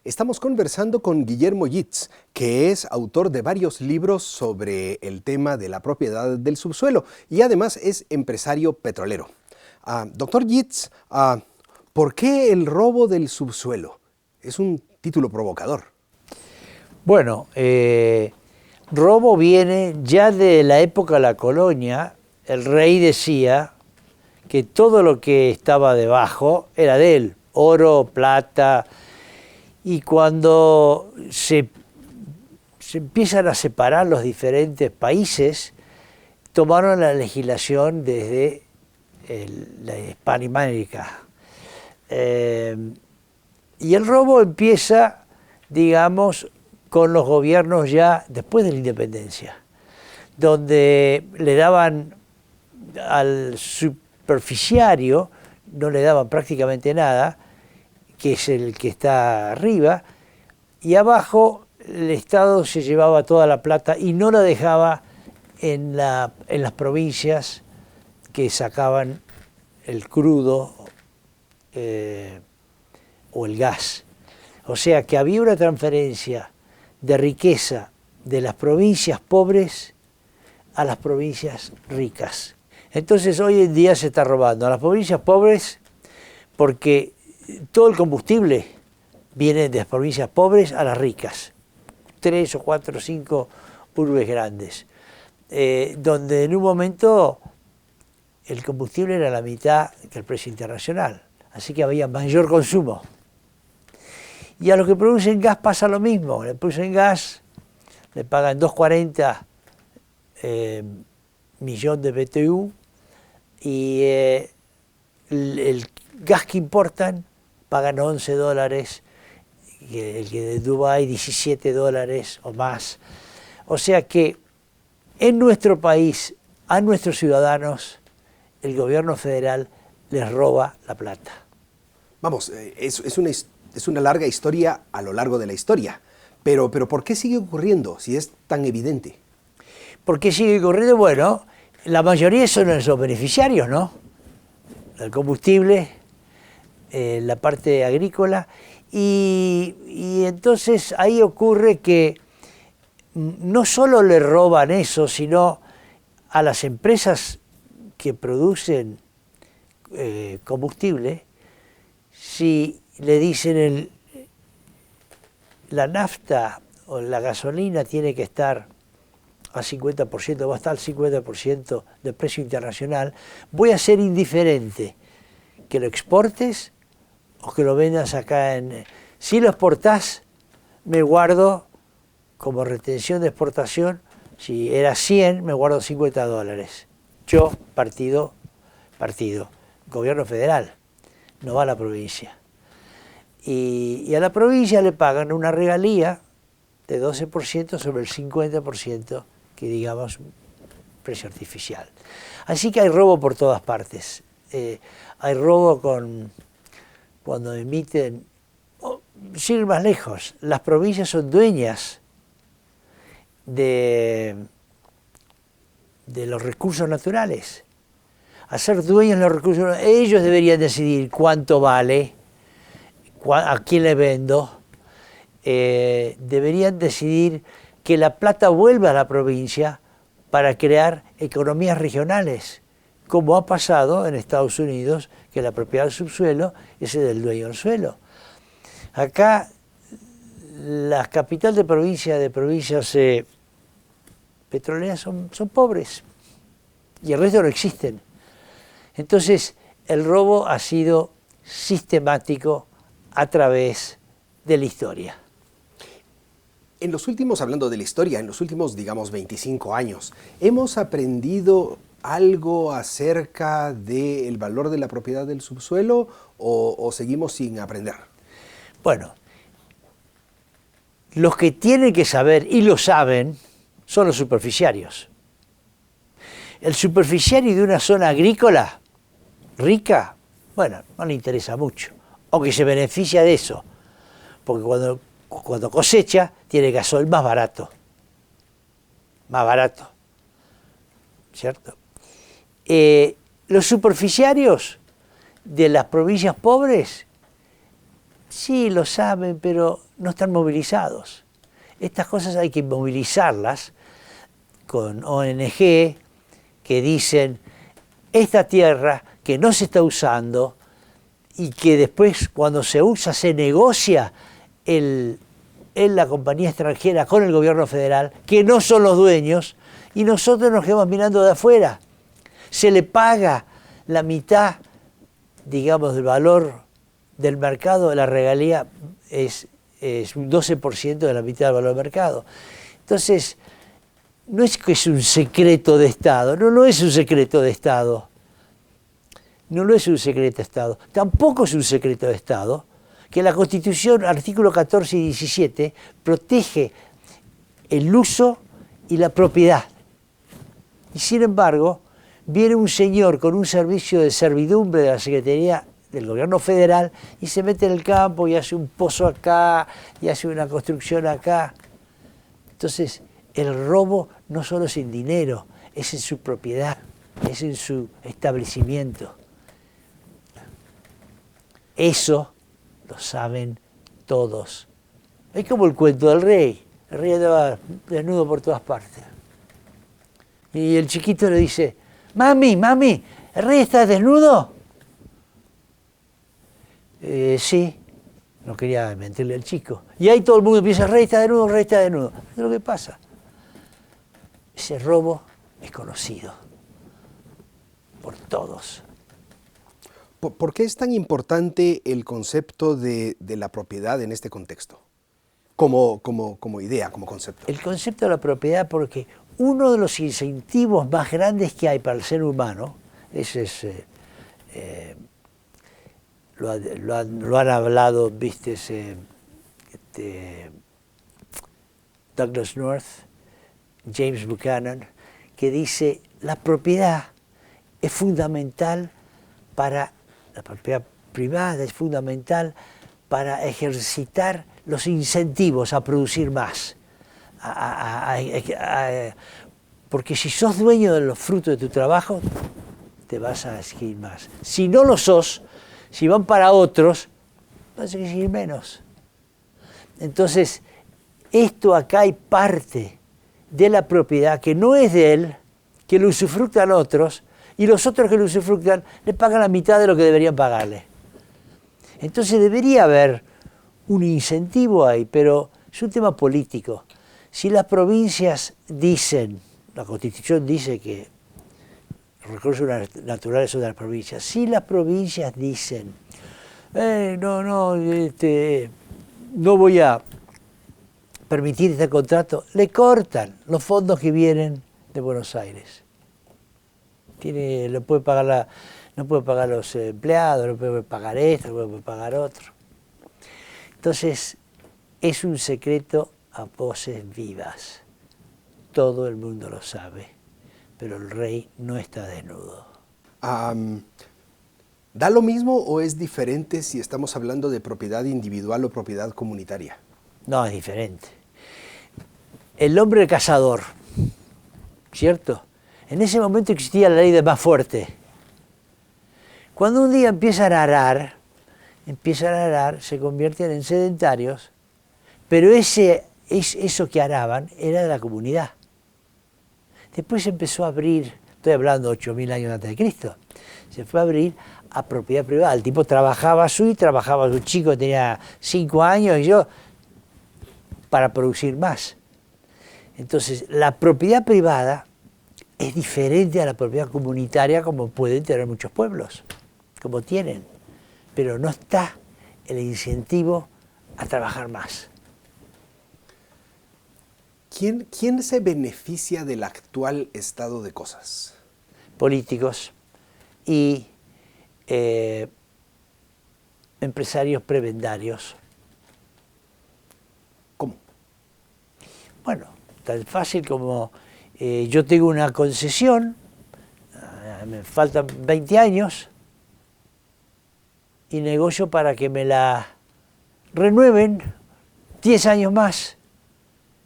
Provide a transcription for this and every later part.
Estamos conversando con Guillermo Yitz, que es autor de varios libros sobre el tema de la propiedad del subsuelo y además es empresario petrolero. Doctor Yitz, ¿por qué el robo del subsuelo? Es un título provocador. Bueno, robo viene ya de la época de la colonia. El rey decía que todo lo que estaba debajo era de él, oro, plata. Y cuando se empiezan a separar los diferentes países, tomaron la legislación desde la Hispanoamérica. Y el robo empieza, digamos, con los gobiernos ya después de la independencia, donde le daban al superficiario, no le daban prácticamente nada, que es el que está arriba, y abajo el Estado se llevaba toda la plata y no la dejaba en las provincias que sacaban el crudo o el gas. O sea que había una transferencia de riqueza de las provincias pobres a las provincias ricas. Entonces hoy en día se está robando a las provincias pobres porque todo el combustible viene de las provincias pobres a las ricas, 3 o 4 o 5 urbes grandes, donde en un momento el combustible era la mitad que el precio internacional, así que había mayor consumo. Y a los que producen gas pasa lo mismo, le producen gas, le pagan 2,40 millón de BTU y el gas que importan pagan $11, el que de Dubái $17 o más. O sea que en nuestro país, a nuestros ciudadanos, el gobierno federal les roba la plata. Vamos, es una larga historia a lo largo de la historia, pero ¿por qué sigue ocurriendo si es tan evidente? ¿Por qué sigue ocurriendo? Bueno, la mayoría son los beneficiarios, ¿no? El combustible, la parte agrícola, y entonces ahí ocurre que no solo le roban eso, sino a las empresas que producen combustible, si le dicen la nafta o la gasolina tiene que estar a 50%, va a estar al 50% del precio internacional, voy a ser indiferente que lo exportes o que lo vendas acá Si lo exportás, me guardo como retención de exportación, si era 100, me guardo $50. Yo, partido, gobierno federal, no va a la provincia. Y a la provincia le pagan una regalía de 12% sobre el 50% que digamos precio artificial. Así que hay robo por todas partes. Hay robo cuando emiten, sin ir más lejos, las provincias son dueñas de los recursos naturales. Al ser dueños de los recursos naturales, ellos deberían decidir cuánto vale, a quién le vendo, deberían decidir que la plata vuelva a la provincia para crear economías regionales, como ha pasado en Estados Unidos, que la propiedad del subsuelo es del dueño del suelo. Acá, las capitales de provincias petroleras son pobres y el resto no existen. Entonces, el robo ha sido sistemático a través de la historia. En los últimos, hablando de la historia, en los últimos, digamos, 25 años, ¿hemos aprendido algo acerca del valor de la propiedad del subsuelo o seguimos sin aprender? Bueno, los que tienen que saber y lo saben son los superficiarios. El superficiario de una zona agrícola rica, bueno, no le interesa mucho, o que se beneficia de eso, porque cuando cosecha tiene gasoil más barato, ¿cierto? Los superficiarios de las provincias pobres, sí lo saben, pero no están movilizados. Estas cosas hay que movilizarlas con ONG que dicen, esta tierra que no se está usando y que después cuando se usa se negocia en la compañía extranjera con el gobierno federal, que no son los dueños, y nosotros nos quedamos mirando de afuera. Se le paga la mitad, digamos, del valor del mercado, de la regalía es un 12% de la mitad del valor del mercado. Entonces, no es que es un secreto de Estado, no es un secreto de Estado. No lo es un secreto de Estado. Tampoco es un secreto de Estado que la Constitución, artículos 14 y 17, protege el uso y la propiedad. Y sin embargo, viene un señor con un servicio de servidumbre de la Secretaría del Gobierno Federal y se mete en el campo y hace un pozo acá y hace una construcción acá. Entonces, el robo no solo es en dinero, es en su propiedad, es en su establecimiento. Eso lo saben todos. Es como el cuento del rey. El rey andaba desnudo por todas partes. Y el chiquito le dice, mami, ¿el rey está desnudo? Sí. No quería mentirle al chico. Y ahí todo el mundo piensa, el rey está desnudo, el rey está desnudo. Es lo que pasa. Ese robo es conocido por todos. ¿Por qué es tan importante el concepto de la propiedad en este contexto? Como idea, como concepto. El concepto de la propiedad, porque uno de los incentivos más grandes que hay para el ser humano, lo han hablado, viste, Douglas North, James Buchanan, que dice, la propiedad es fundamental la propiedad privada es fundamental para ejercitar los incentivos a producir más. Porque si sos dueño de los frutos de tu trabajo, te vas a exigir más. Si no lo sos, si van para otros, vas a exigir menos. Entonces, esto acá hay parte de la propiedad que no es de él, que lo usufructan otros, y los otros que lo usufructan le pagan la mitad de lo que deberían pagarle. Entonces debería haber un incentivo ahí, pero es un tema político. Si las provincias dicen, la Constitución dice que los recursos naturales son de las provincias, si las provincias dicen, no voy a permitir este contrato, le cortan los fondos que vienen de Buenos Aires. No puede pagar los empleados, no puede pagar esto, no puede pagar otro. Entonces, es un secreto a voces vivas. Todo el mundo lo sabe, pero el rey no está desnudo. ¿Da lo mismo o es diferente si estamos hablando de propiedad individual o propiedad comunitaria? No, es diferente. El hombre cazador, ¿cierto? En ese momento existía la ley del más fuerte. Cuando un día empiezan a arar, se convierten en sedentarios, pero eso que araban era de la comunidad. Después se empezó a abrir, estoy hablando 8.000 años antes de Cristo, se fue a abrir a propiedad privada. El tipo trabajaba su chico tenía 5 años y yo, para producir más. Entonces, la propiedad privada es diferente a la propiedad comunitaria como pueden tener muchos pueblos, como tienen, pero no está el incentivo a trabajar más. ¿Quién se beneficia del actual estado de cosas? Políticos y empresarios prebendarios. ¿Cómo? Bueno, tan fácil como yo tengo una concesión, me faltan 20 años y negocio para que me la renueven 10 años más.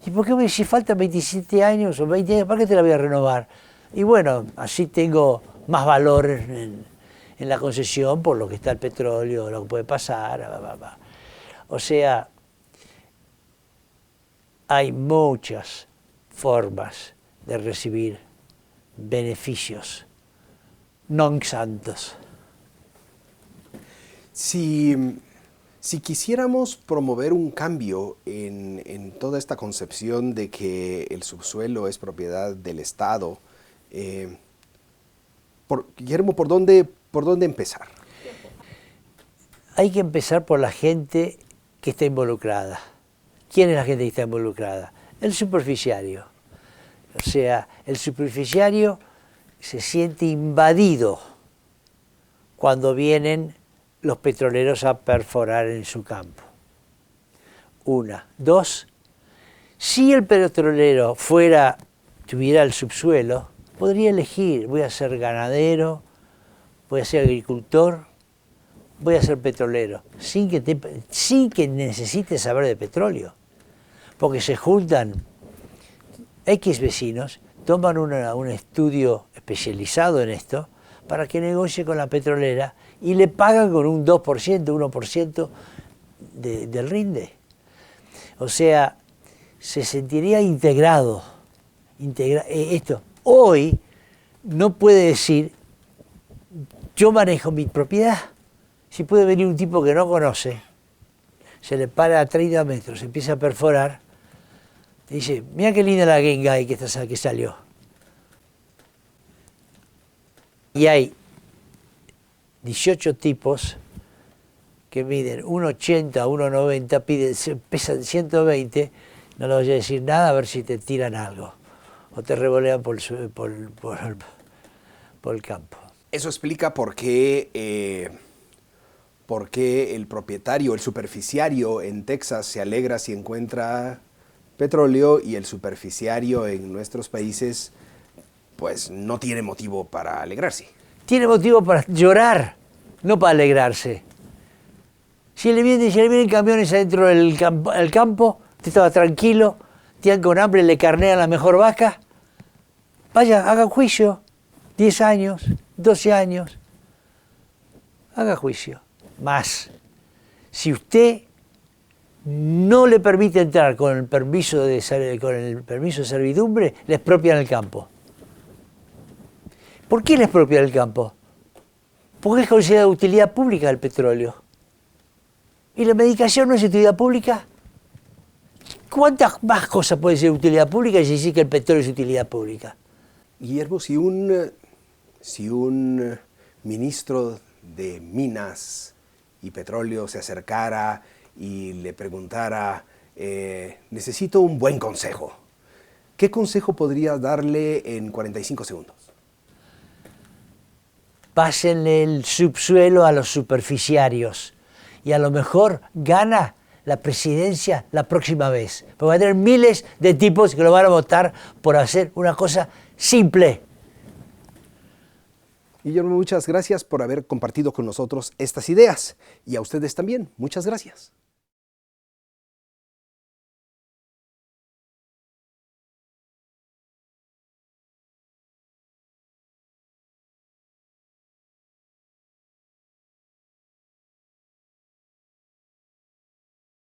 ¿Y por qué si faltan 27 años o 20 años, para qué te la voy a renovar? Y bueno, así tengo más valor en la concesión por lo que está el petróleo, lo que puede pasar. O sea, hay muchas formas de recibir beneficios non santos. Si quisiéramos promover un cambio en toda esta concepción de que el subsuelo es propiedad del Estado, Guillermo, ¿por dónde empezar? Hay que empezar por la gente que está involucrada. ¿Quién es la gente que está involucrada? El superficiario. O sea, el superficiario se siente invadido cuando vienen los petroleros a perforar en su campo. Una. Dos, si el petrolero tuviera el subsuelo, podría elegir, voy a ser ganadero, voy a ser agricultor, voy a ser petrolero, sin que necesite saber de petróleo. Porque se juntan X vecinos, toman un estudio especializado en esto para que negocie con la petrolera y le pagan con un 2%, 1% del rinde. O sea, se sentiría integrado. Esto. Hoy no puede decir, yo manejo mi propiedad. Si puede venir un tipo que no conoce, se le para a 30 metros, empieza a perforar, y dice, mira qué linda la Gengai que salió. Y hay 18 tipos que miden 1,80, 1,90, pesan 120, no les voy a decir nada a ver si te tiran algo o te revolean por el campo. Eso explica por qué el propietario, el superficiario en Texas se alegra si encuentra petróleo y el superficiario en nuestros países pues no tiene motivo para alegrarse. Tiene motivo para llorar, no para alegrarse. Si le vienen camiones adentro del campo, usted estaba tranquilo, tienen con hambre, le carnean la mejor vaca, vaya, haga juicio, 10 años, 12 años, haga juicio. Más, si usted no le permite entrar con el permiso de servidumbre, le expropian el campo. ¿Por qué le expropian el campo? Porque es considerada utilidad pública el petróleo. ¿Y la medicación no es utilidad pública? ¿Cuántas más cosas puede ser utilidad pública si dice que el petróleo es utilidad pública? Guillermo, si un ministro de Minas y Petróleo se acercara y le preguntara, necesito un buen consejo, ¿qué consejo podría darle en 45 segundos? Pásenle el subsuelo a los superficiarios y a lo mejor gana la presidencia la próxima vez. Porque va a tener miles de tipos que lo van a votar por hacer una cosa simple. Guillermo, muchas gracias por haber compartido con nosotros estas ideas y a ustedes también, muchas gracias.